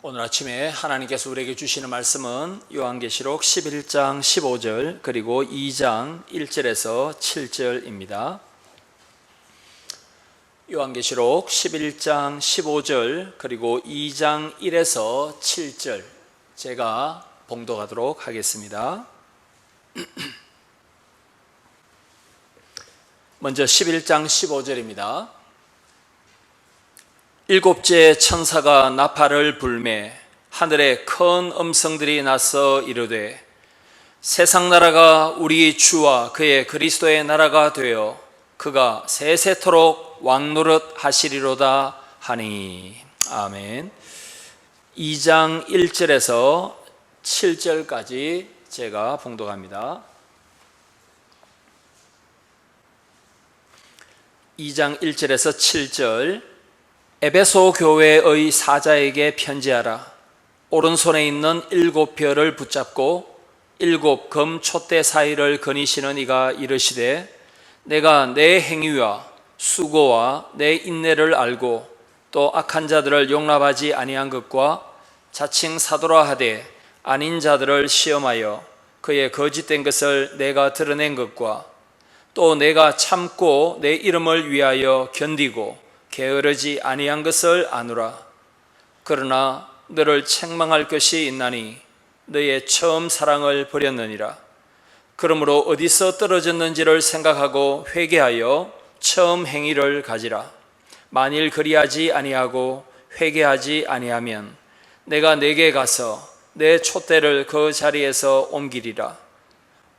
오늘 아침에 하나님께서 우리에게 주시는 말씀은 요한계시록 11장 15절 그리고 2장 1절에서 7절입니다. 요한계시록 11장 15절 그리고 2장 1에서 7절 제가 봉독하도록 하겠습니다. 먼저 11장 15절입니다. 일곱째 천사가 나팔을 불매 하늘에 큰 음성들이 나서 이르되 세상 나라가 우리 주와 그의 그리스도의 나라가 되어 그가 세세토록 왕노릇 하시리로다 하니. 아멘. 2장 1절에서 7절까지 제가 봉독합니다. 2장 1절에서 7절. 에베소 교회의 사자에게 편지하라. 오른손에 있는 7별을 붙잡고 7 금 촛대 사이를 거니시는 이가 이르시되 내가 내 행위와 수고와 내 인내를 알고 또 악한 자들을 용납하지 아니한 것과 자칭 사도라 하되 아닌 자들을 시험하여 그의 거짓된 것을 내가 드러낸 것과 또 내가 참고 내 이름을 위하여 견디고 게으르지 아니한 것을 아노라. 그러나 너를 책망할 것이 있나니 너의 처음 사랑을 버렸느니라. 그러므로 어디서 떨어졌는지를 생각하고 회개하여 처음 행위를 가지라. 만일 그리하지 아니하고 회개하지 아니하면 내가 내게 가서 내 촛대를 그 자리에서 옮기리라.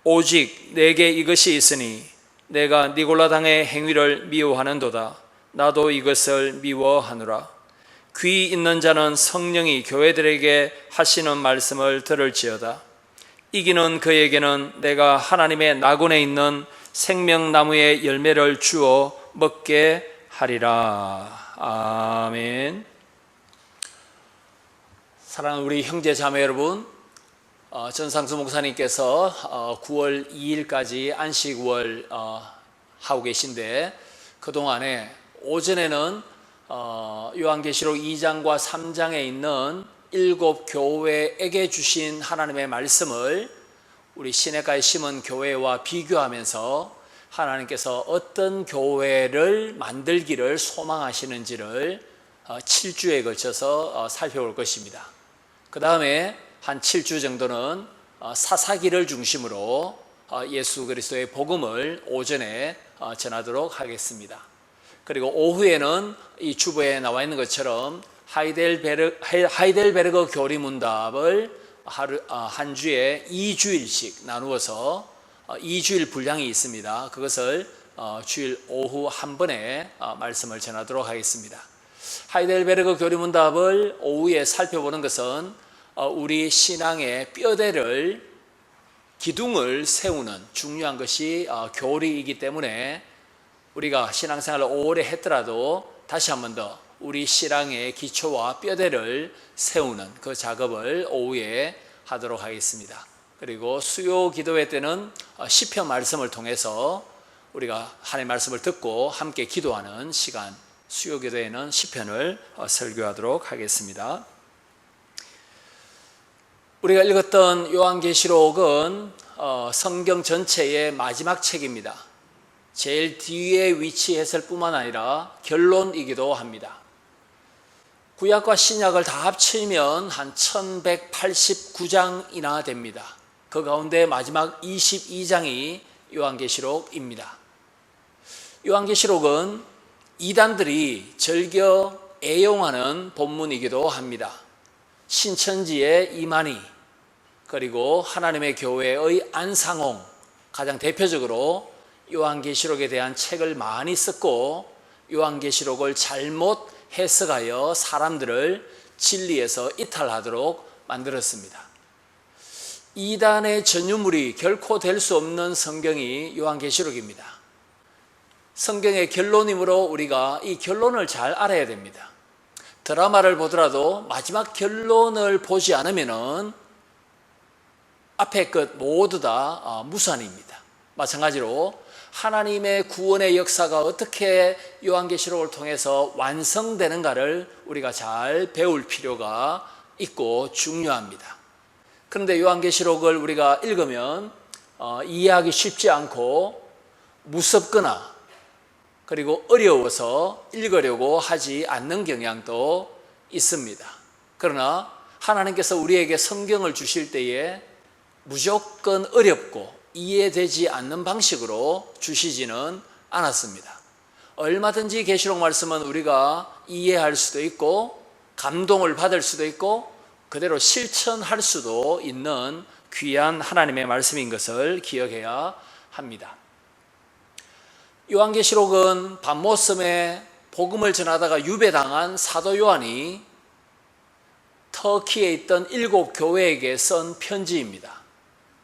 오직 내게 이것이 있으니 내가 니골라당의 행위를 미워하는도다. 나도 이것을 미워하노라. 귀 있는 자는 성령이 교회들에게 하시는 말씀을 들을지어다. 이기는 그에게는 내가 하나님의 낙원에 있는 생명나무의 열매를 주어 먹게 하리라. 아멘. 사랑하는 우리 형제 자매 여러분, 전상수 목사님께서 9월 2일까지 안식월 하고 계신데 그동안에 오전에는 요한계시록 2장과 3장에 있는 7 교회에게 주신 하나님의 말씀을 우리 시냇가에 심은 교회와 비교하면서 하나님께서 어떤 교회를 만들기를 소망하시는지를 7주에 걸쳐서 살펴볼 것입니다. 그 다음에 한 7주 정도는 사사기를 중심으로 예수 그리스도의 복음을 오전에 전하도록 하겠습니다. 그리고 오후에는 이 주보에 나와 있는 것처럼 하이델베르그 교리문답을 한 주에 2주일씩 나누어서 2주일 분량이 있습니다. 그것을 주일 오후 한 번에 말씀을 전하도록 하겠습니다. 하이델베르그 교리문답을 오후에 살펴보는 것은 우리 신앙의 뼈대를 기둥을 세우는 중요한 것이 교리이기 때문에 우리가 신앙생활을 오래 했더라도 다시 한 번 더 우리 신앙의 기초와 뼈대를 세우는 그 작업을 오후에 하도록 하겠습니다. 그리고 수요 기도회 때는 시편 말씀을 통해서 우리가 하나님의 말씀을 듣고 함께 기도하는 시간, 수요 기도회는 시편을 설교하도록 하겠습니다. 우리가 읽었던 요한계시록은 성경 전체의 마지막 책입니다. 제일 뒤에 위치했을 뿐만 아니라 결론이기도 합니다. 구약과 신약을 다 합치면 한 1189장이나 됩니다. 그 가운데 마지막 22장이 요한계시록입니다. 요한계시록은 이단들이 즐겨 애용하는 본문이기도 합니다. 신천지의 이만희, 그리고 하나님의 교회의 안상홍, 가장 대표적으로 요한계시록에 대한 책을 많이 썼고 요한계시록을 잘못 해석하여 사람들을 진리에서 이탈하도록 만들었습니다. 이단의 전유물이 결코 될 수 없는 성경이 요한계시록입니다. 성경의 결론이므로 우리가 이 결론을 잘 알아야 됩니다. 드라마를 보더라도 마지막 결론을 보지 않으면 앞에 것 모두 다 무산입니다. 마찬가지로 하나님의 구원의 역사가 어떻게 요한계시록을 통해서 완성되는가를 우리가 잘 배울 필요가 있고 중요합니다. 그런데 요한계시록을 우리가 읽으면 이해하기 쉽지 않고 무섭거나 그리고 어려워서 읽으려고 하지 않는 경향도 있습니다. 그러나 하나님께서 우리에게 성경을 주실 때에 무조건 어렵고 이해되지 않는 방식으로 주시지는 않았습니다. 얼마든지 계시록 말씀은 우리가 이해할 수도 있고 감동을 받을 수도 있고 그대로 실천할 수도 있는 귀한 하나님의 말씀인 것을 기억해야 합니다. 요한계시록은 밤모섬에 복음을 전하다가 유배당한 사도 요한이 터키에 있던 7교회에게 쓴 편지입니다.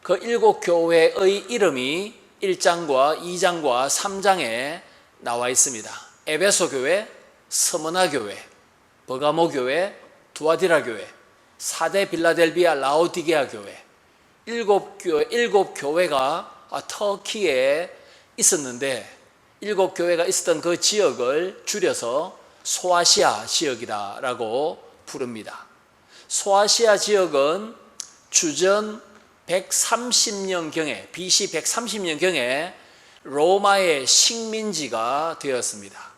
그 7교회의 이름이 1장과 2장과 3장에 나와 있습니다. 에베소 교회, 스무나 교회, 버가모 교회, 두아디라 교회, 사대 빌라델비아 라오디게아 교회, 7교회가 터키에 있었는데 7교회가 있었던 그 지역을 줄여서 소아시아 지역이라고 부릅니다. 소아시아 지역은 주전 130년경에 BC 130년경에 로마의 식민지가 되었습니다.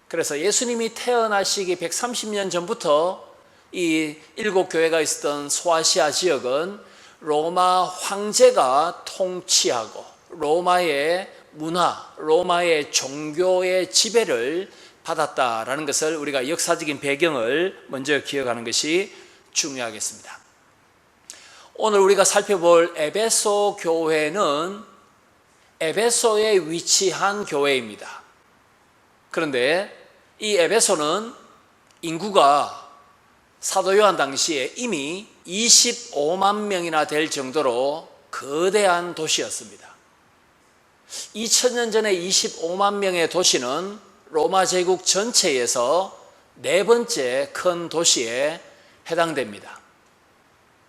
그래서 예수님이 태어나시기 130년 전부터 이 7교회가 있었던 소아시아 지역은 로마 황제가 통치하고 로마의 문화, 로마의 종교의 지배를 받았다라는 것을 우리가 역사적인 배경을 먼저 기억하는 것이 중요하겠습니다. 오늘 우리가 살펴볼 에베소 교회는 에베소에 위치한 교회입니다. 그런데 이 에베소는 인구가 사도 요한 당시에 이미 25만 명이나 될 정도로 거대한 도시였습니다. 2000년 전에 25만 명의 도시는 로마 제국 전체에서 네 번째 큰 도시에 해당됩니다.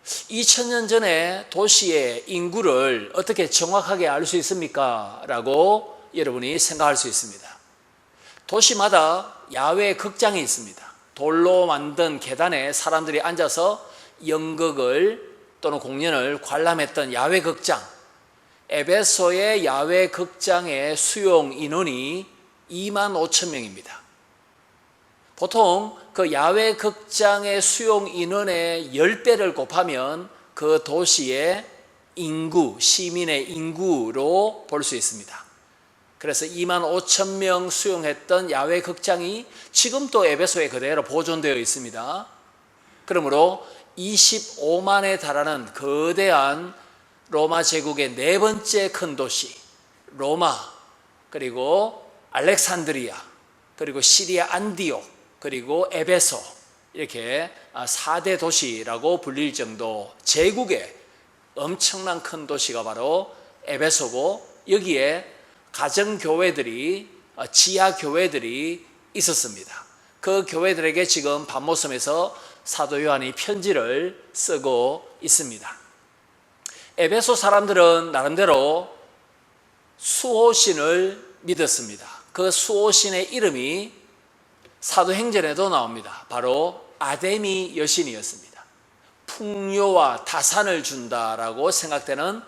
2000년 전에 도시의 인구를 어떻게 정확하게 알 수 있습니까? 라고 여러분이 생각할 수 있습니다. 도시마다 야외 극장이 있습니다. 돌로 만든 계단에 사람들이 앉아서 연극을 또는 공연을 관람했던 야외 극장, 에베소의 야외 극장의 수용 인원이 2만 5천 명입니다. 보통 그 야외 극장의 수용 인원의 10배를 곱하면 그 도시의 인구, 시민의 인구로 볼 수 있습니다. 그래서 2만 5천 명 수용했던 야외 극장이 지금 또 에베소에 그대로 보존되어 있습니다. 그러므로 25만에 달하는 거대한 로마 제국의 네 번째 큰 도시 로마, 그리고 알렉산드리아, 그리고 시리아 안디옥, 그리고 에베소, 이렇게 4대 도시라고 불릴 정도 제국의 엄청난 큰 도시가 바로 에베소고, 여기에 가정교회들이, 지하교회들이 있었습니다. 그 교회들에게 지금 밤모섬에서 사도 요한이 편지를 쓰고 있습니다. 에베소 사람들은 나름대로 수호신을 믿었습니다. 그 수호신의 이름이 사도행전에도 나옵니다. 바로 아데미 여신이었습니다. 풍요와 다산을 준다라고 생각되는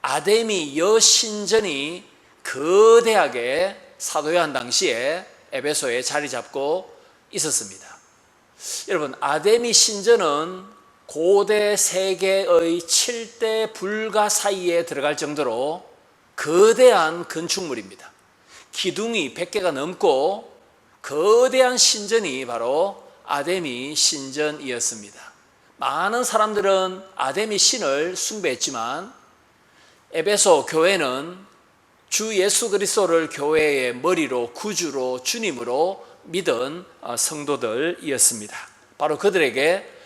아데미 여신전이 거대하게 사도 요한 당시에 에베소에 자리 잡고 있었습니다. 여러분, 아데미 신전은 고대 세계의 7대 불가 사이에 들어갈 정도로 거대한 건축물입니다. 기둥이 100개가 넘고 거대한 신전이 바로 아데미 신전이었습니다. 많은 사람들은 아데미 신을 숭배했지만 에베소 교회는 주 예수 그리스도를 교회의 머리로, 구주로, 주님으로 믿은 성도들이었습니다. 바로 그들에게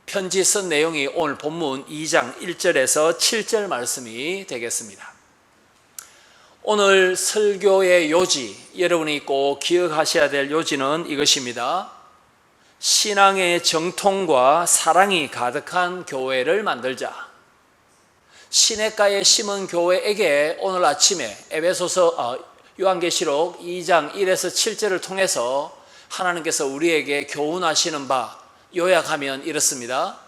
편지 쓴 내용이 오늘 본문 2장 1절에서 7절 말씀이 되겠습니다. 오늘 설교의 요지, 여러분이 꼭 기억하셔야 될 요지는 이것입니다. 신앙의 정통과 사랑이 가득한 교회를 만들자. 시냇가에 심은 교회에게 오늘 아침에 에베소서 요한계시록 2장 1에서 7절을 통해서 하나님께서 우리에게 교훈하시는 바, 요약하면 이렇습니다.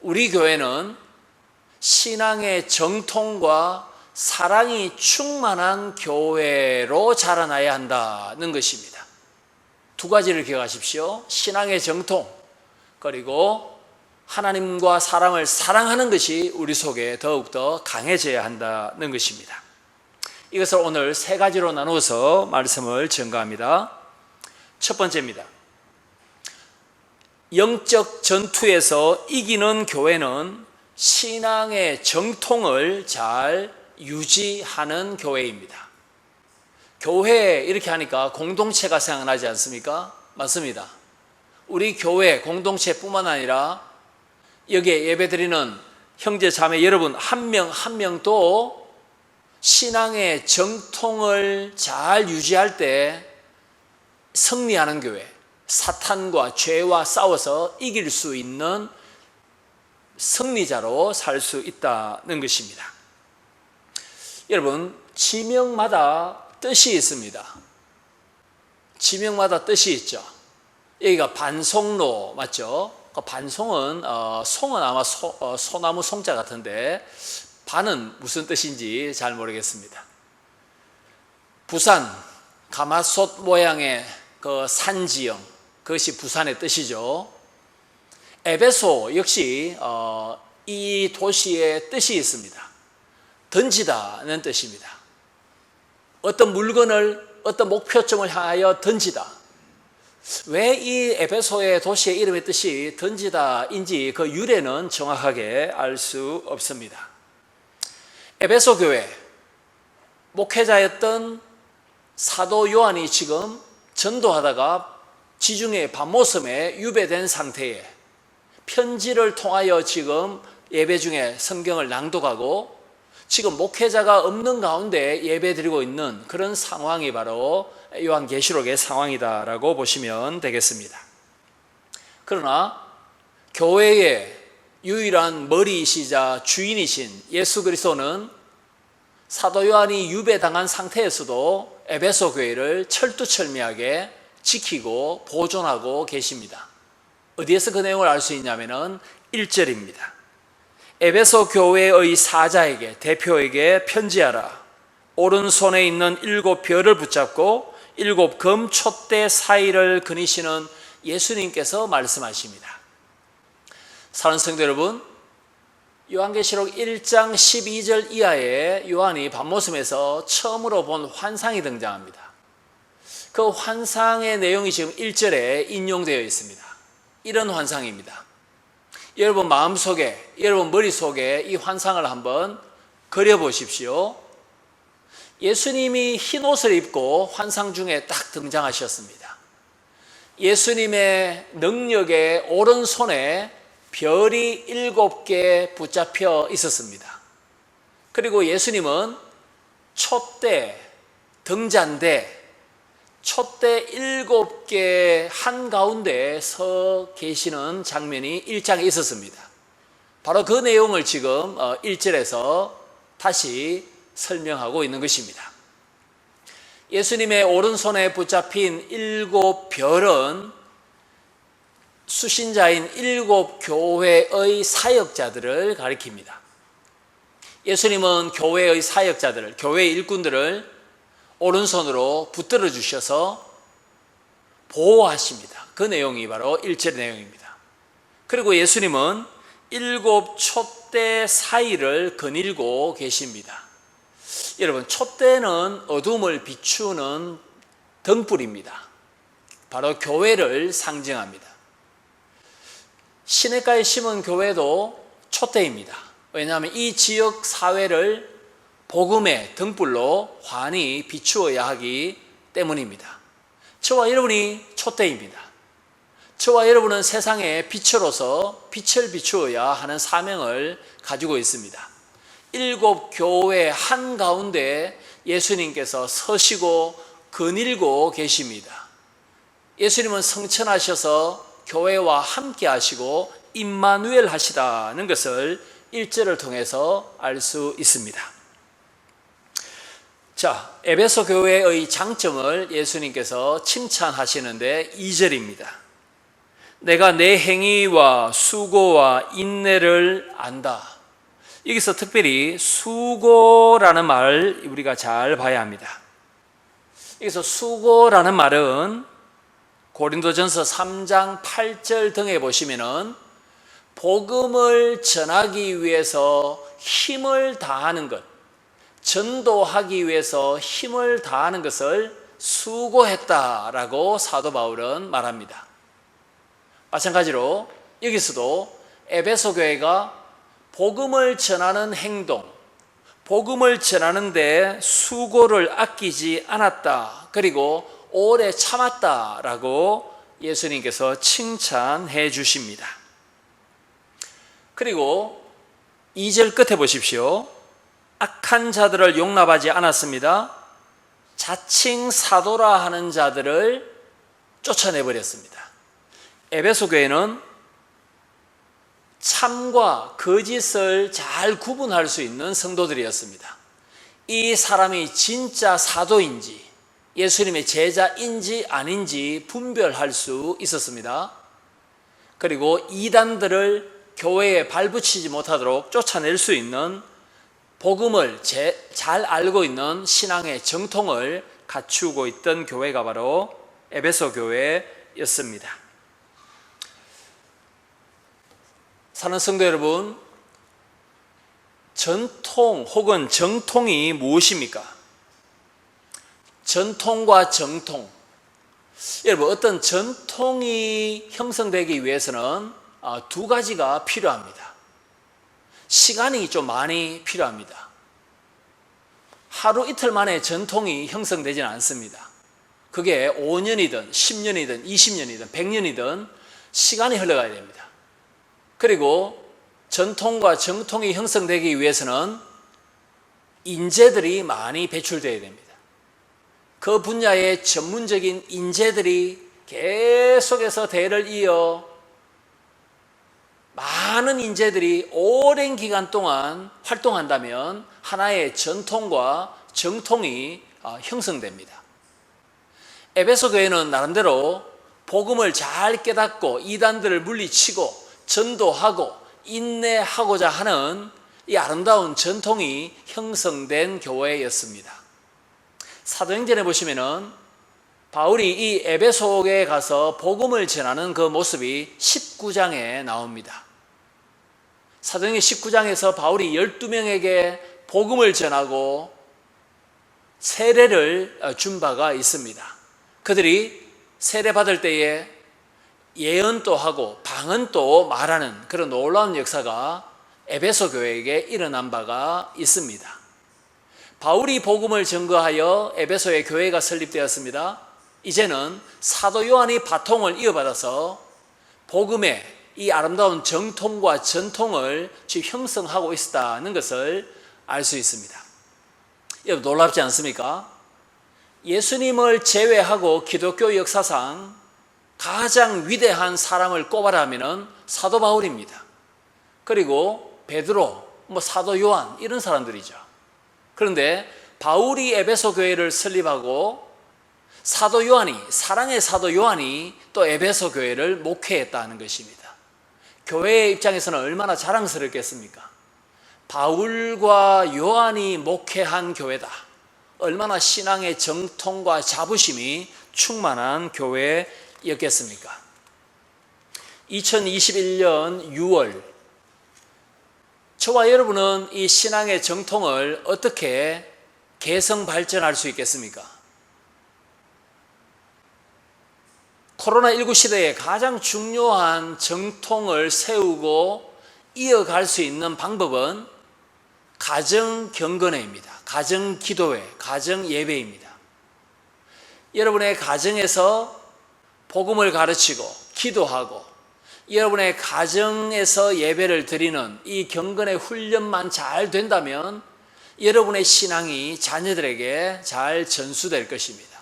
우리 교회는 신앙의 정통과 사랑이 충만한 교회로 자라나야 한다는 것입니다. 두 가지를 기억하십시오. 신앙의 정통, 그리고 하나님과 사람을 사랑하는 것이 우리 속에 더욱더 강해져야 한다는 것입니다. 이것을 오늘 세 가지로 나누어서 말씀을 전가합니다. 첫 번째입니다. 영적 전투에서 이기는 교회는 신앙의 정통을 잘 유지하는 교회입니다. 교회 이렇게 하니까 공동체가 생각나지 않습니까? 맞습니다. 우리 교회 공동체뿐만 아니라 여기에 예배드리는 형제 자매 여러분 한 명 한 명도 신앙의 정통을 잘 유지할 때 승리하는 교회, 사탄과 죄와 싸워서 이길 수 있는 승리자로 살 수 있다는 것입니다. 여러분, 지명마다 뜻이 있습니다. 지명마다 뜻이 있죠. 여기가 반송로 맞죠? 반송은 송은 아마 소나무 송자 같은데 반은 무슨 뜻인지 잘 모르겠습니다. 부산 가마솥 모양의 그 산지형, 그것이 부산의 뜻이죠. 에베소 역시 이 도시의 뜻이 있습니다. 던지다는 뜻입니다. 어떤 물건을 어떤 목표점을 향하여 던지다. 왜 이 에베소의 도시의 이름의 뜻이 던지다인지 그 유래는 정확하게 알 수 없습니다. 에베소 교회 목회자였던 사도 요한이 지금 전도하다가 지중해 밤모섬에 유배된 상태에 편지를 통하여 지금 예배 중에 성경을 낭독하고 지금 목회자가 없는 가운데 예배드리고 있는 그런 상황이 바로 요한계시록의 상황이다라고 보시면 되겠습니다. 그러나 교회의 유일한 머리이시자 주인이신 예수 그리스도는 사도 요한이 유배당한 상태에서도 에베소 교회를 철두철미하게 지키고 보존하고 계십니다. 어디에서 그 내용을 알 수 있냐면은 1절입니다. 에베소 교회의 사자에게 대표에게 편지하라. 오른손에 있는 7 별을 붙잡고 7 금 촛대 사이를 그니시는 예수님께서 말씀하십니다. 사랑하는 성도 여러분, 요한계시록 1장 12절 이하에 요한이 밤모섬에서 처음으로 본 환상이 등장합니다. 그 환상의 내용이 지금 1절에 인용되어 있습니다. 이런 환상입니다. 여러분 마음속에, 여러분 머릿속에 이 환상을 한번 그려보십시오. 예수님이 흰 옷을 입고 환상 중에 딱 등장하셨습니다. 예수님의 능력의 오른손에 별이 7개 붙잡혀 있었습니다. 그리고 예수님은 촛대, 등잔대, 촛대 7개 한가운데 서 계시는 장면이 1장에 있었습니다. 바로 그 내용을 지금 1절에서 다시 설명하고 있는 것입니다. 예수님의 오른손에 붙잡힌 7 별은 수신자인 7 교회의 사역자들을 가리킵니다. 예수님은 교회의 사역자들을, 교회의 일꾼들을 오른손으로 붙들어 주셔서 보호하십니다. 그 내용이 바로 1절의 내용입니다. 그리고 예수님은 7 촛대 사이를 거닐고 계십니다. 여러분, 촛대는 어둠을 비추는 등불입니다. 바로 교회를 상징합니다. 시냇가에 심은 교회도 촛대입니다. 왜냐하면 이 지역 사회를 복음의 등불로 환히 비추어야 하기 때문입니다. 저와 여러분이 촛대입니다. 저와 여러분은 세상의 빛으로서 빛을 비추어야 하는 사명을 가지고 있습니다. 7 교회 한가운데 예수님께서 서시고 거닐고 계십니다. 예수님은 성천하셔서 교회와 함께 하시고 임마누엘 하시다는 것을 1절을 통해서 알 수 있습니다. 자, 에베소 교회의 장점을 예수님께서 칭찬하시는데 2절입니다. 내가 내 행위와 수고와 인내를 안다. 여기서 특별히 수고라는 말을 우리가 잘 봐야 합니다. 여기서 수고라는 말은 고린도전서 3장 8절 등에 보시면은 복음을 전하기 위해서 힘을 다하는 것, 전도하기 위해서 힘을 다하는 것을 수고했다라고 사도 바울은 말합니다. 마찬가지로 여기서도 에베소 교회가 복음을 전하는 행동, 복음을 전하는 데 수고를 아끼지 않았다. 그리고 오래 참았다라고 예수님께서 칭찬해 주십니다. 그리고 2절 끝에 보십시오. 악한 자들을 용납하지 않았습니다. 자칭 사도라 하는 자들을 쫓아내버렸습니다. 에베소 교회는 참과 거짓을 잘 구분할 수 있는 성도들이었습니다. 이 사람이 진짜 사도인지 예수님의 제자인지 아닌지 분별할 수 있었습니다. 그리고 이단들을 교회에 발붙이지 못하도록 쫓아낼 수 있는 복음을 잘 알고 있는 신앙의 정통을 갖추고 있던 교회가 바로 에베소 교회였습니다. 사는 성도 여러분, 전통 혹은 정통이 무엇입니까? 전통과 정통. 여러분, 어떤 전통이 형성되기 위해서는 두 가지가 필요합니다. 시간이 좀 많이 필요합니다. 하루 이틀 만에 전통이 형성되지는 않습니다. 그게 5년이든 10년이든 20년이든 100년이든 시간이 흘러가야 됩니다. 그리고 전통과 정통이 형성되기 위해서는 인재들이 많이 배출되어야 됩니다. 그 분야의 전문적인 인재들이 계속해서 대를 이어 많은 인재들이 오랜 기간 동안 활동한다면 하나의 전통과 정통이 형성됩니다. 에베소 교회는 나름대로 복음을 잘 깨닫고 이단들을 물리치고 전도하고 인내하고자 하는 이 아름다운 전통이 형성된 교회였습니다. 사도행전에 보시면은 바울이 이 에베소에 가서 복음을 전하는 그 모습이 19장에 나옵니다. 사도행전 19장에서 바울이 12명에게 복음을 전하고 세례를 준 바가 있습니다. 그들이 세례 받을 때에 예언도 하고 방언도 말하는 그런 놀라운 역사가 에베소 교회에게 일어난 바가 있습니다. 바울이 복음을 전거하여 에베소의 교회가 설립되었습니다. 이제는 사도 요한이 바통을 이어받아서 복음의 이 아름다운 정통과 전통을 지금 형성하고 있다는 것을 알 수 있습니다. 여러분, 놀랍지 않습니까? 예수님을 제외하고 기독교 역사상 가장 위대한 사람을 꼽아라면 사도 바울입니다. 그리고 베드로, 사도 요한 이런 사람들이죠. 그런데 바울이 에베소 교회를 설립하고 사도 요한이, 사랑의 사도 요한이 또 에베소 교회를 목회했다는 것입니다. 교회의 입장에서는 얼마나 자랑스럽겠습니까? 바울과 요한이 목회한 교회다. 얼마나 신앙의 정통과 자부심이 충만한 교회였겠습니까? 2021년 6월, 저와 여러분은 이 신앙의 정통을 어떻게 개성 발전할 수 있겠습니까? 코로나19 시대에 가장 중요한 정통을 세우고 이어갈 수 있는 방법은 가정 경건회입니다. 가정 기도회, 가정 예배입니다. 여러분의 가정에서 복음을 가르치고 기도하고 여러분의 가정에서 예배를 드리는 이 경건의 훈련만 잘 된다면 여러분의 신앙이 자녀들에게 잘 전수될 것입니다.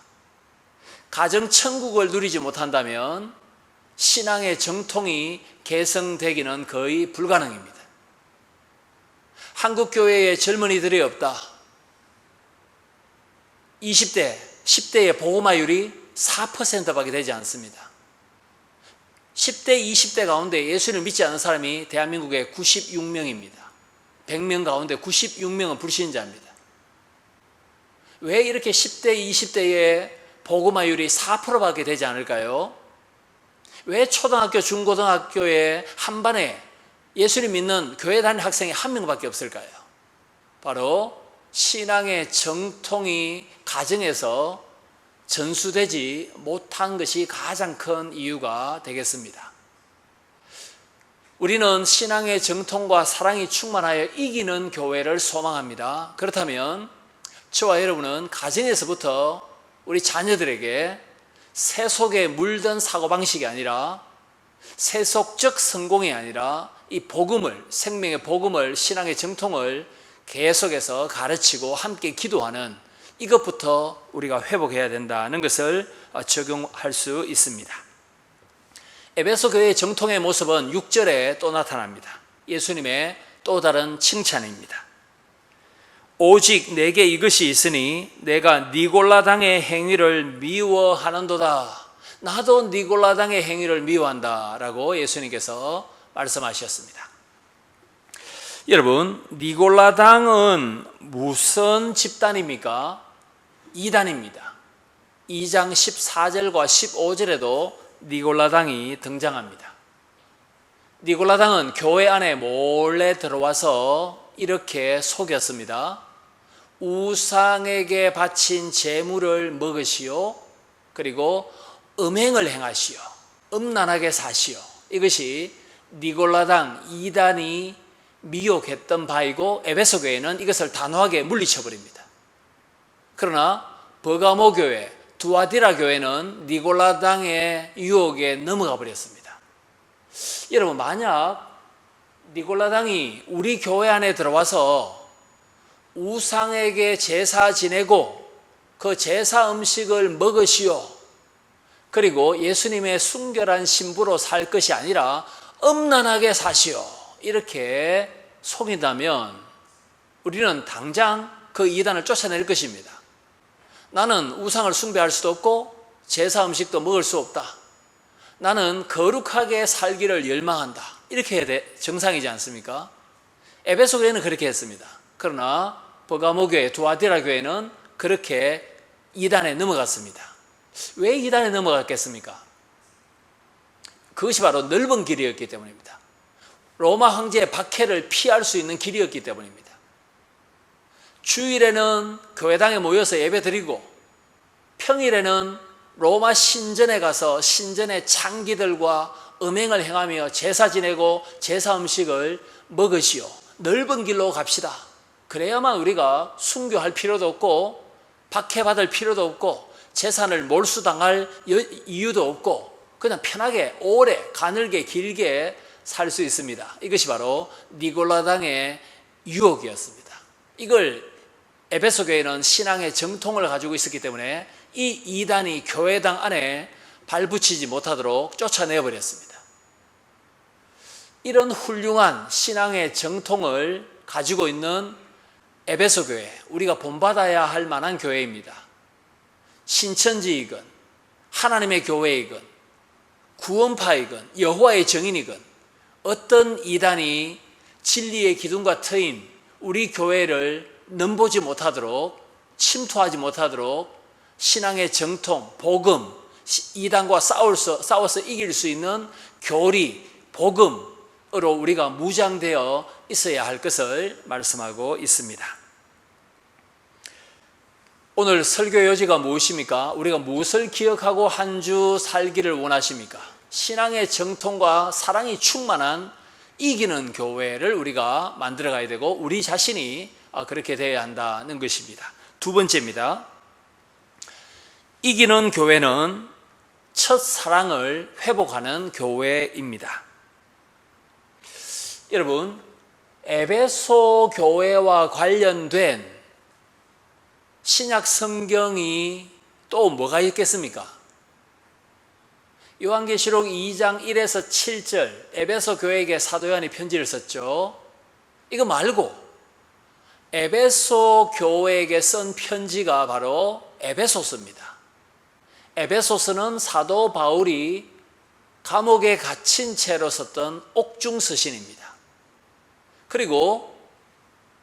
가정 천국을 누리지 못한다면 신앙의 정통이 개성되기는 거의 불가능입니다. 한국 교회에 젊은이들이 없다. 20대, 10대의 복음화율이 4%밖에 되지 않습니다. 10대, 20대 가운데 예수를 믿지 않는 사람이 대한민국에 96명입니다. 100명 가운데 96명은 불신자입니다. 왜 이렇게 10대, 20대의 복음화율이 4%밖에 되지 않을까요? 왜 초등학교, 중고등학교에 한 반에 예수를 믿는 교회 다니는 학생이 한 명밖에 없을까요? 바로 신앙의 정통이 가정에서 전수되지 못한 것이 가장 큰 이유가 되겠습니다. 우리는 신앙의 정통과 사랑이 충만하여 이기는 교회를 소망합니다. 그렇다면 저와 여러분은 가정에서부터 우리 자녀들에게 세속에 물든 사고방식이 아니라 세속적 성공이 아니라 이 복음을, 생명의 복음을, 신앙의 정통을 계속해서 가르치고 함께 기도하는 이것부터 우리가 회복해야 된다는 것을 적용할 수 있습니다. 에베소 교회의 정통의 모습은 6절에 또 나타납니다. 예수님의 또 다른 칭찬입니다. 오직 내게 이것이 있으니 내가 니골라당의 행위를 미워하는도다. 나도 니골라당의 행위를 미워한다 라고 예수님께서 말씀하셨습니다. 여러분, 니골라당은 무슨 집단입니까? 이단입니다. 2장 14절과 15절에도 니골라당이 등장합니다. 니골라당은 교회 안에 몰래 들어와서 이렇게 속였습니다. 우상에게 바친 제물을 먹으시오. 그리고 음행을 행하시오. 음란하게 사시오. 이것이 니골라당 이단이 미혹했던 바이고 에베소 교회는 이것을 단호하게 물리쳐버립니다. 그러나 버가모 교회, 두아디라 교회는 니골라당의 유혹에 넘어가 버렸습니다. 여러분, 만약 니골라당이 우리 교회 안에 들어와서 우상에게 제사 지내고 그 제사 음식을 먹으시오. 그리고 예수님의 순결한 신부로 살 것이 아니라 음란하게 사시오. 이렇게 속인다면 우리는 당장 그 이단을 쫓아낼 것입니다. 나는 우상을 숭배할 수도 없고 제사 음식도 먹을 수 없다. 나는 거룩하게 살기를 열망한다. 이렇게 해야 돼. 정상이지 않습니까? 에베소 교회는 그렇게 했습니다. 그러나 버가모 교회, 두아디라 교회는 그렇게 이단에 넘어갔습니다. 왜 이단에 넘어갔겠습니까? 그것이 바로 넓은 길이었기 때문입니다. 로마 황제의 박해를 피할 수 있는 길이었기 때문입니다. 주일에는 교회당에 모여서 예배드리고 평일에는 로마 신전에 가서 신전의 창기들과 음행을 행하며 제사 지내고 제사 음식을 먹으시오. 넓은 길로 갑시다. 그래야만 우리가 순교할 필요도 없고 박해받을 필요도 없고 재산을 몰수당할 이유도 없고 그냥 편하게 오래 가늘게 길게 살 수 있습니다. 이것이 바로 니골라당의 유혹이었습니다. 이걸 에베소 교회는 신앙의 정통을 가지고 있었기 때문에 이 이단이 교회당 안에 발붙이지 못하도록 쫓아내버렸습니다. 이런 훌륭한 신앙의 정통을 가지고 있는 에베소 교회, 우리가 본받아야 할 만한 교회입니다. 신천지이건 하나님의 교회이건 구원파이건 여호와의 증인이건 어떤 이단이 진리의 기둥과 트인 우리 교회를 넘보지 못하도록 침투하지 못하도록 신앙의 정통, 복음, 이단과 싸워서 이길 수 있는 교리, 복음으로 우리가 무장되어 있어야 할 것을 말씀하고 있습니다. 오늘 설교 요지가 무엇입니까? 우리가 무엇을 기억하고 한 주 살기를 원하십니까? 신앙의 정통과 사랑이 충만한 이기는 교회를 우리가 만들어 가야 되고 우리 자신이 그렇게 되어야 한다는 것입니다. 두 번째입니다. 이기는 교회는 첫 사랑을 회복하는 교회입니다. 여러분, 에베소 교회와 관련된 신약 성경이 또 뭐가 있겠습니까? 요한계시록 2장 1에서 7절 에베소 교회에게 사도 요한이 편지를 썼죠. 이거 말고 에베소 교회에게 쓴 편지가 바로 에베소서입니다. 에베소서는 사도 바울이 감옥에 갇힌 채로 썼던 옥중서신입니다. 그리고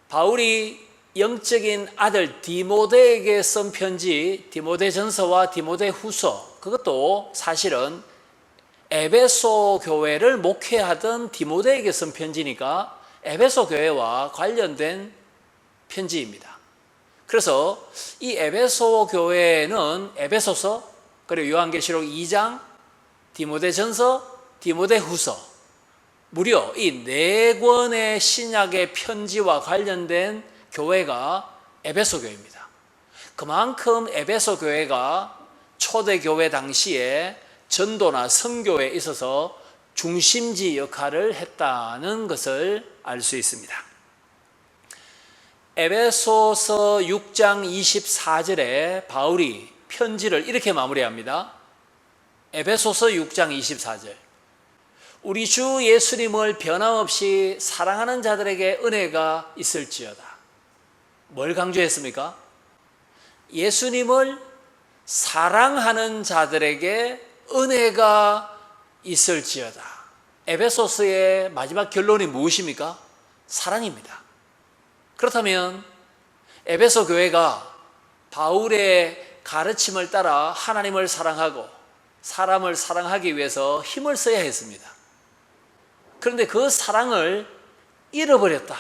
바울이 영적인 아들 디모데에게 쓴 편지 디모데전서와 디모데후서, 그것도 사실은 에베소 교회를 목회하던 디모데에게 쓴 편지니까 에베소 교회와 관련된 편지입니다. 그래서 이 에베소 교회는 에베소서, 그리고 요한계시록 2장, 디모데전서, 디모데후서, 무려 이 4권의 신약의 편지와 관련된 교회가 에베소 교회입니다. 그만큼 에베소 교회가 초대교회 당시에 전도나 선교에 있어서 중심지 역할을 했다는 것을 알 수 있습니다. 에베소서 6장 24절에 바울이 편지를 이렇게 마무리합니다. 에베소서 6장 24절. 우리 주 예수님을 변함없이 사랑하는 자들에게 은혜가 있을지어다. 뭘 강조했습니까? 예수님을 사랑하는 자들에게 은혜가 있을지어다. 에베소서의 마지막 결론이 무엇입니까? 사랑입니다. 그렇다면 에베소 교회가 바울의 가르침을 따라 하나님을 사랑하고 사람을 사랑하기 위해서 힘을 써야 했습니다. 그런데 그 사랑을 잃어버렸다.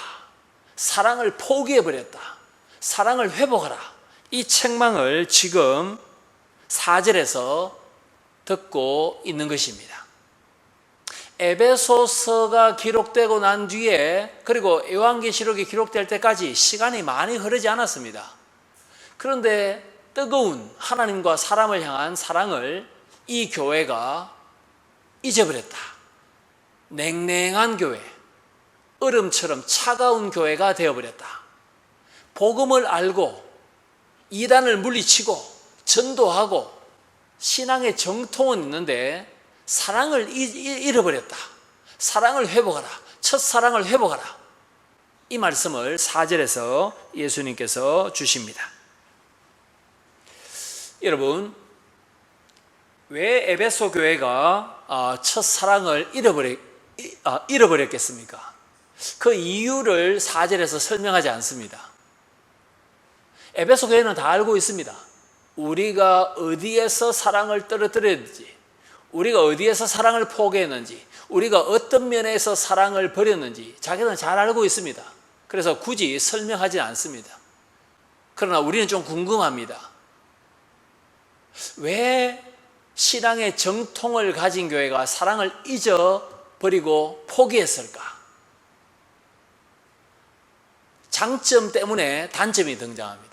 사랑을 포기해버렸다. 사랑을 회복하라. 이 책망을 지금 4절에서 듣고 있는 것입니다. 에베소서가 기록되고 난 뒤에, 그리고 요한계시록이 기록될 때까지 시간이 많이 흐르지 않았습니다. 그런데 뜨거운 하나님과 사람을 향한 사랑을 이 교회가 잊어버렸다. 냉랭한 교회, 얼음처럼 차가운 교회가 되어버렸다. 복음을 알고 이단을 물리치고 전도하고 신앙의 정통은 있는데 사랑을 잃어버렸다. 사랑을 회복하라. 첫사랑을 회복하라. 이 말씀을 4절에서 예수님께서 주십니다. 여러분, 왜 에베소 교회가 첫사랑을 잃어버렸겠습니까? 그 이유를 4절에서 설명하지 않습니다. 에베소 교회는 다 알고 있습니다. 우리가 어디에서 사랑을 떨어뜨렸는지, 우리가 어디에서 사랑을 포기했는지, 우리가 어떤 면에서 사랑을 버렸는지 자기들은 잘 알고 있습니다. 그래서 굳이 설명하지 않습니다. 그러나 우리는 좀 궁금합니다. 왜 신앙의 정통을 가진 교회가 사랑을 잊어버리고 포기했을까? 장점 때문에 단점이 등장합니다.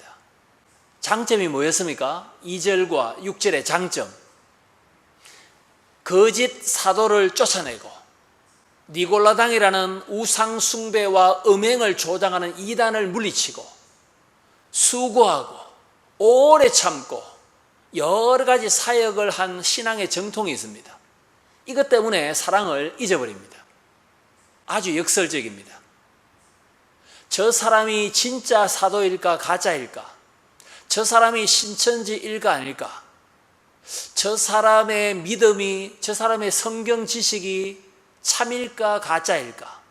장점이 뭐였습니까? 2절과 6절의 장점. 거짓 사도를 쫓아내고 니골라당이라는 우상 숭배와 음행을 조장하는 이단을 물리치고 수고하고 오래 참고 여러 가지 사역을 한 신앙의 정통이 있습니다. 이것 때문에 사랑을 잊어버립니다. 아주 역설적입니다. 저 사람이 진짜 사도일까 가짜일까? 저 사람이 신천지일까 아닐까? 저 사람의 믿음이, 저 사람의 성경 지식이 참일까 가짜일까?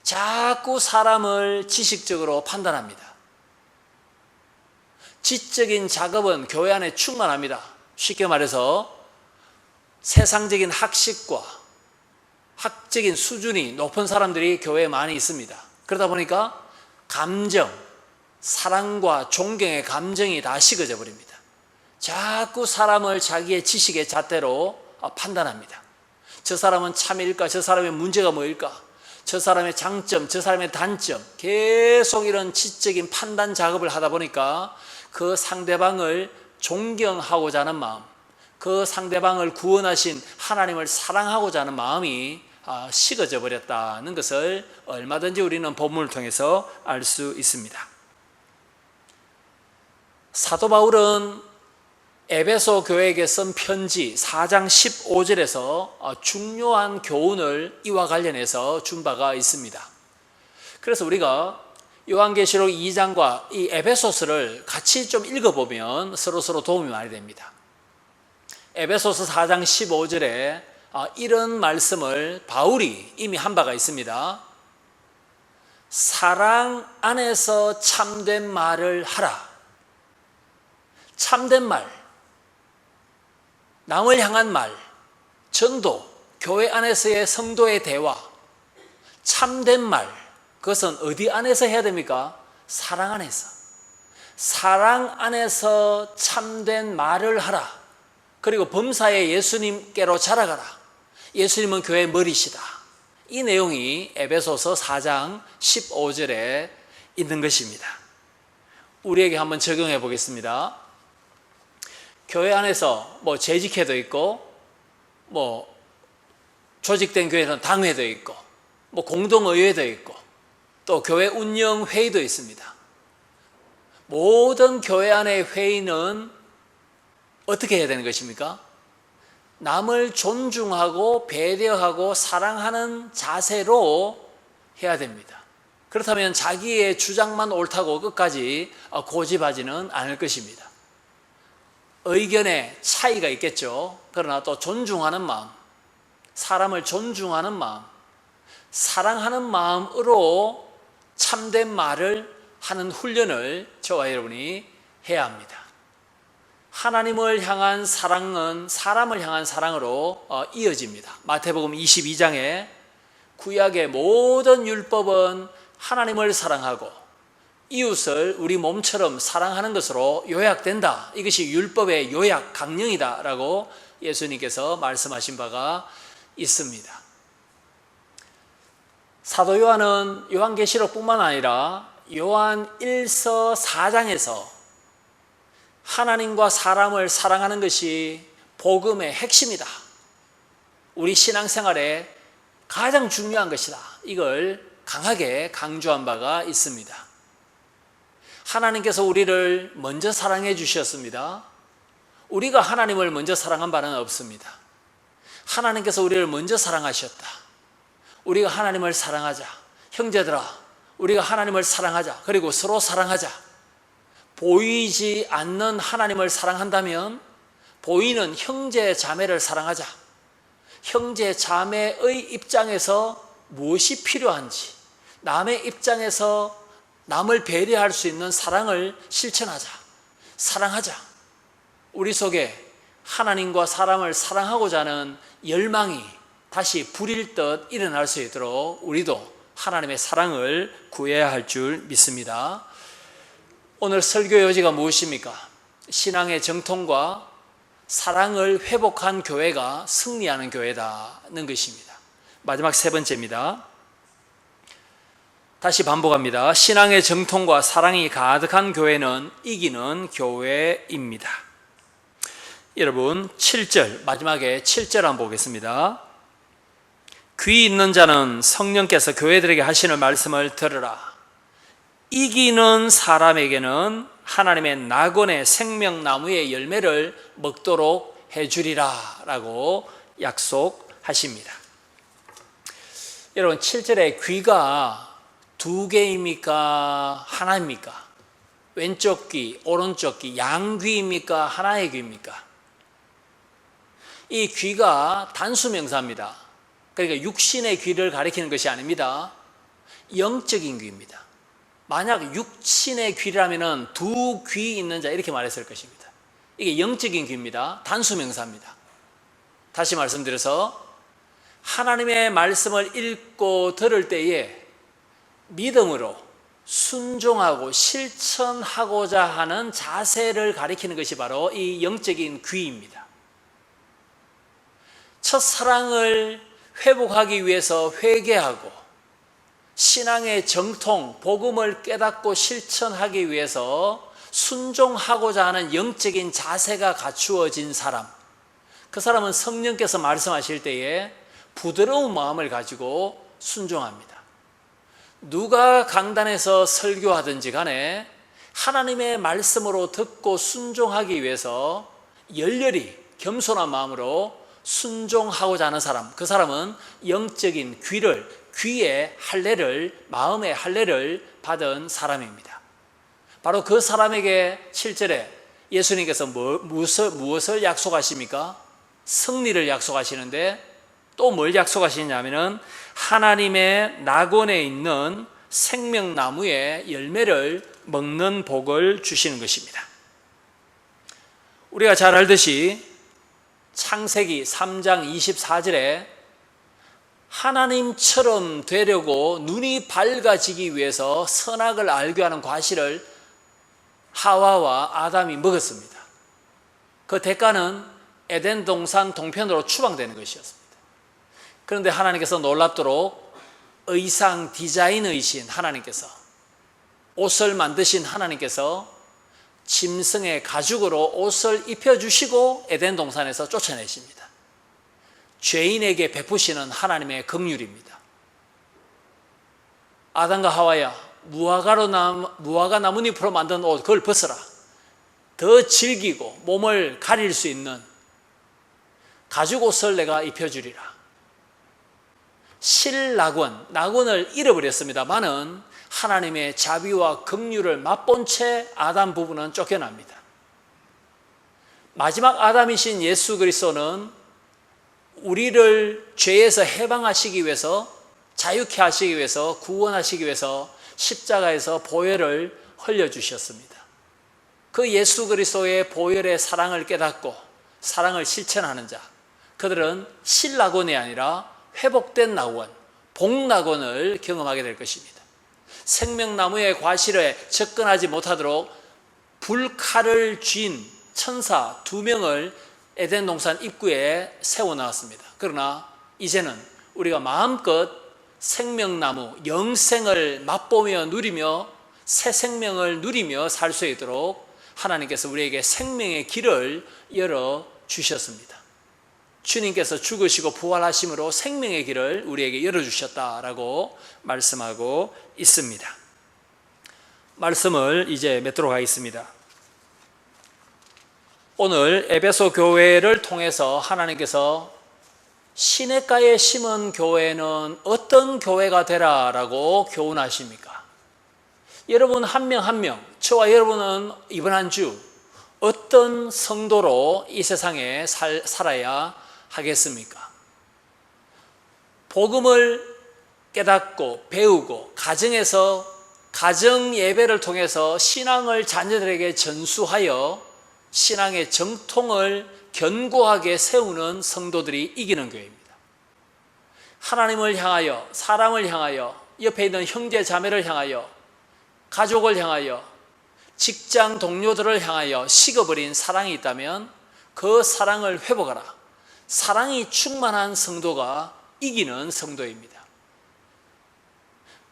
자꾸 사람을 지식적으로 판단합니다. 지적인 작업은 교회 안에 충만합니다. 쉽게 말해서 세상적인 학식과 학적인 수준이 높은 사람들이 교회에 많이 있습니다. 그러다 보니까 감정, 사랑과 존경의 감정이 다 식어져 버립니다. 자꾸 사람을 자기의 지식의 잣대로 판단합니다. 저 사람은 참일까? 저 사람의 문제가 뭐일까? 저 사람의 장점, 저 사람의 단점, 계속 이런 지적인 판단 작업을 하다 보니까 그 상대방을 존경하고자 하는 마음, 그 상대방을 구원하신 하나님을 사랑하고자 하는 마음이 식어져 버렸다는 것을 얼마든지 우리는 본문을 통해서 알 수 있습니다. 사도 바울은 에베소 교회에게 쓴 편지 4장 15절에서 중요한 교훈을 이와 관련해서 준 바가 있습니다. 그래서 우리가 요한계시록 2장과 이 에베소서를 같이 좀 읽어보면 서로 도움이 많이 됩니다. 에베소서 4장 15절에 이런 말씀을 바울이 이미 한 바가 있습니다. 사랑 안에서 참된 말을 하라. 참된 말, 남을 향한 말, 전도, 교회 안에서의 성도의 대화, 참된 말, 그것은 어디 안에서 해야 됩니까? 사랑 안에서. 사랑 안에서 참된 말을 하라. 그리고 범사에 예수님께로 자라가라. 예수님은 교회의 머리시다. 이 내용이 에베소서 4장 15절에 있는 것입니다. 우리에게 한번 적용해 보겠습니다. 교회 안에서 재직회도 있고, 조직된 교회는 당회도 있고, 공동의회도 있고, 또 교회 운영회의도 있습니다. 모든 교회 안의 회의는 어떻게 해야 되는 것입니까? 남을 존중하고 배려하고 사랑하는 자세로 해야 됩니다. 그렇다면 자기의 주장만 옳다고 끝까지 고집하지는 않을 것입니다. 의견의 차이가 있겠죠. 그러나 또 존중하는 마음, 사람을 존중하는 마음, 사랑하는 마음으로 참된 말을 하는 훈련을 저와 여러분이 해야 합니다. 하나님을 향한 사랑은 사람을 향한 사랑으로 이어집니다. 마태복음 22장에 구약의 모든 율법은 하나님을 사랑하고 이웃을 우리 몸처럼 사랑하는 것으로 요약된다. 이것이 율법의 요약 강령이다 라고 예수님께서 말씀하신 바가 있습니다. 사도 요한은 요한계시록뿐만 아니라 요한 1서 4장에서 하나님과 사람을 사랑하는 것이 복음의 핵심이다. 우리 신앙생활에 가장 중요한 것이다. 이걸 강하게 강조한 바가 있습니다. 하나님께서 우리를 먼저 사랑해 주셨습니다. 우리가 하나님을 먼저 사랑한 바는 없습니다. 하나님께서 우리를 먼저 사랑하셨다. 우리가 하나님을 사랑하자. 형제들아, 우리가 하나님을 사랑하자. 그리고 서로 사랑하자. 보이지 않는 하나님을 사랑한다면 보이는 형제 자매를 사랑하자. 형제 자매의 입장에서 무엇이 필요한지, 남의 입장에서 남을 배려할 수 있는 사랑을 실천하자. 사랑하자. 우리 속에 하나님과 사람을 사랑하고자 하는 열망이 다시 불일 듯 일어날 수 있도록 우리도 하나님의 사랑을 구해야 할 줄 믿습니다. 오늘 설교 요지가 무엇입니까? 신앙의 정통과 사랑을 회복한 교회가 승리하는 교회다는 것입니다. 마지막 세 번째입니다. 다시 반복합니다. 신앙의 정통과 사랑이 가득한 교회는 이기는 교회입니다. 여러분 7절, 마지막에 7절 한번 보겠습니다. 귀 있는 자는 성령께서 교회들에게 하시는 말씀을 들으라. 이기는 사람에게는 하나님의 낙원의 생명나무의 열매를 먹도록 해주리라 라고 약속하십니다. 여러분 7절에 귀가 두 개입니까? 하나입니까? 왼쪽 귀, 오른쪽 귀, 양귀입니까? 하나의 귀입니까? 이 귀가 단수명사입니다. 그러니까 육신의 귀를 가리키는 것이 아닙니다. 영적인 귀입니다. 만약 육신의 귀라면 두 귀 있는 자 이렇게 말했을 것입니다. 이게 영적인 귀입니다. 단수명사입니다. 다시 말씀드려서 하나님의 말씀을 읽고 들을 때에 믿음으로 순종하고 실천하고자 하는 자세를 가리키는 것이 바로 이 영적인 귀입니다. 첫사랑을 회복하기 위해서 회개하고 신앙의 정통, 복음을 깨닫고 실천하기 위해서 순종하고자 하는 영적인 자세가 갖추어진 사람, 그 사람은 성령께서 말씀하실 때에 부드러운 마음을 가지고 순종합니다. 누가 강단에서 설교하든지 간에 하나님의 말씀으로 듣고 순종하기 위해서 열렬히 겸손한 마음으로 순종하고자 하는 사람, 그 사람은 영적인 귀의 할례를, 마음의 할례를 받은 사람입니다. 바로 그 사람에게 7절에 예수님께서 무엇을 약속하십니까? 승리를 약속하시는데 또 뭘 약속하시냐면은 하나님의 낙원에 있는 생명나무의 열매를 먹는 복을 주시는 것입니다. 우리가 잘 알듯이 창세기 3장 24절에 하나님처럼 되려고 눈이 밝아지기 위해서 선악을 알게 하는 과실을 하와와 아담이 먹었습니다. 그 대가는 에덴 동산 동편으로 추방되는 것이었습니다. 그런데 하나님께서 놀랍도록 의상 디자이너이신 하나님께서, 옷을 만드신 하나님께서 짐승의 가죽으로 옷을 입혀주시고 에덴 동산에서 쫓아내십니다. 죄인에게 베푸시는 하나님의 긍휼입니다. 아담과 하와야, 무화과 나뭇잎으로 만든 옷 그걸 벗어라. 더 즐기고 몸을 가릴 수 있는 가죽 옷을 내가 입혀주리라. 낙원을 잃어버렸습니다마는 하나님의 자비와 긍휼을 맛본 채 아담 부부는 쫓겨납니다. 마지막 아담이신 예수 그리스도는 우리를 죄에서 해방하시기 위해서, 자유케 하시기 위해서, 구원하시기 위해서 십자가에서 보혈을 흘려주셨습니다. 그 예수 그리스도의 보혈의 사랑을 깨닫고 사랑을 실천하는 자, 그들은 실낙원이 아니라 회복된 낙원, 복낙원을 경험하게 될 것입니다. 생명나무의 과실에 접근하지 못하도록 불칼을 쥔 천사 2명을 에덴 동산 입구에 세워놨습니다. 그러나 이제는 우리가 마음껏 생명나무, 영생을 맛보며 누리며 새 생명을 누리며 살 수 있도록 하나님께서 우리에게 생명의 길을 열어주셨습니다. 주님께서 죽으시고 부활하심으로 생명의 길을 우리에게 열어주셨다라고 말씀하고 있습니다. 말씀을 이제 맺도록 하겠습니다. 오늘 에베소 교회를 통해서 하나님께서 시냇가에 심은 교회는 어떤 교회가 되라라고 교훈하십니까? 여러분 한 명 한 명, 저와 여러분은 이번 한 주 어떤 성도로 이 세상에 살아야 하겠습니까? 복음을 깨닫고 배우고 가정에서 가정 예배를 통해서 신앙을 자녀들에게 전수하여 신앙의 정통을 견고하게 세우는 성도들이 이기는 교회입니다. 하나님을 향하여, 사람을 향하여, 옆에 있는 형제 자매를 향하여, 가족을 향하여, 직장 동료들을 향하여 식어버린 사랑이 있다면 그 사랑을 회복하라. 사랑이 충만한 성도가 이기는 성도입니다.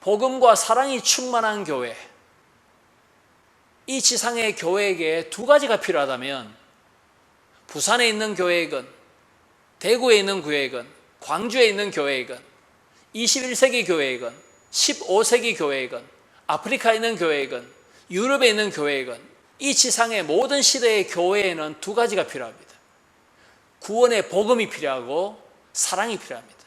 복음과 사랑이 충만한 교회, 이 지상의 교회에게 2가지가 필요하다면 부산에 있는 교회이건 대구에 있는 교회이건 광주에 있는 교회이건 21세기 교회이건 15세기 교회이건 아프리카에 있는 교회이건 유럽에 있는 교회이건 이 지상의 모든 시대의 교회에는 2가지가 필요합니다. 구원의 복음이 필요하고 사랑이 필요합니다.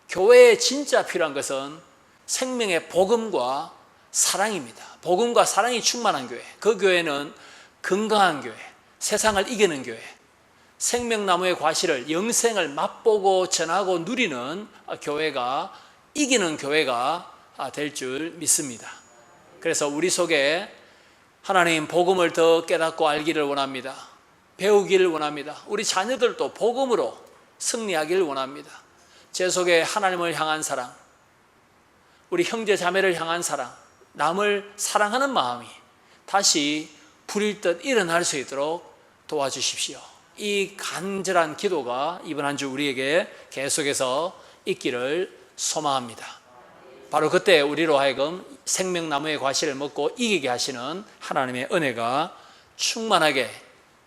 교회에 진짜 필요한 것은 생명의 복음과 사랑입니다. 복음과 사랑이 충만한 교회, 그 교회는 건강한 교회, 세상을 이기는 교회, 생명나무의 과실을, 영생을 맛보고 전하고 누리는 교회가, 이기는 교회가 될 줄 믿습니다. 그래서 우리 속에 하나님 복음을 더 깨닫고 알기를 원합니다. 배우기를 원합니다. 우리 자녀들도 복음으로 승리하기를 원합니다. 제 속에 하나님을 향한 사랑, 우리 형제 자매를 향한 사랑, 남을 사랑하는 마음이 다시 불일 듯 일어날 수 있도록 도와주십시오. 이 간절한 기도가 이번 한 주 우리에게 계속해서 있기를 소망합니다. 바로 그때 우리로 하여금 생명나무의 과실을 먹고 이기게 하시는 하나님의 은혜가 충만하게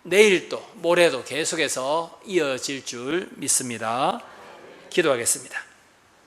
내일도 모레도 계속해서 이어질 줄 믿습니다. 기도하겠습니다.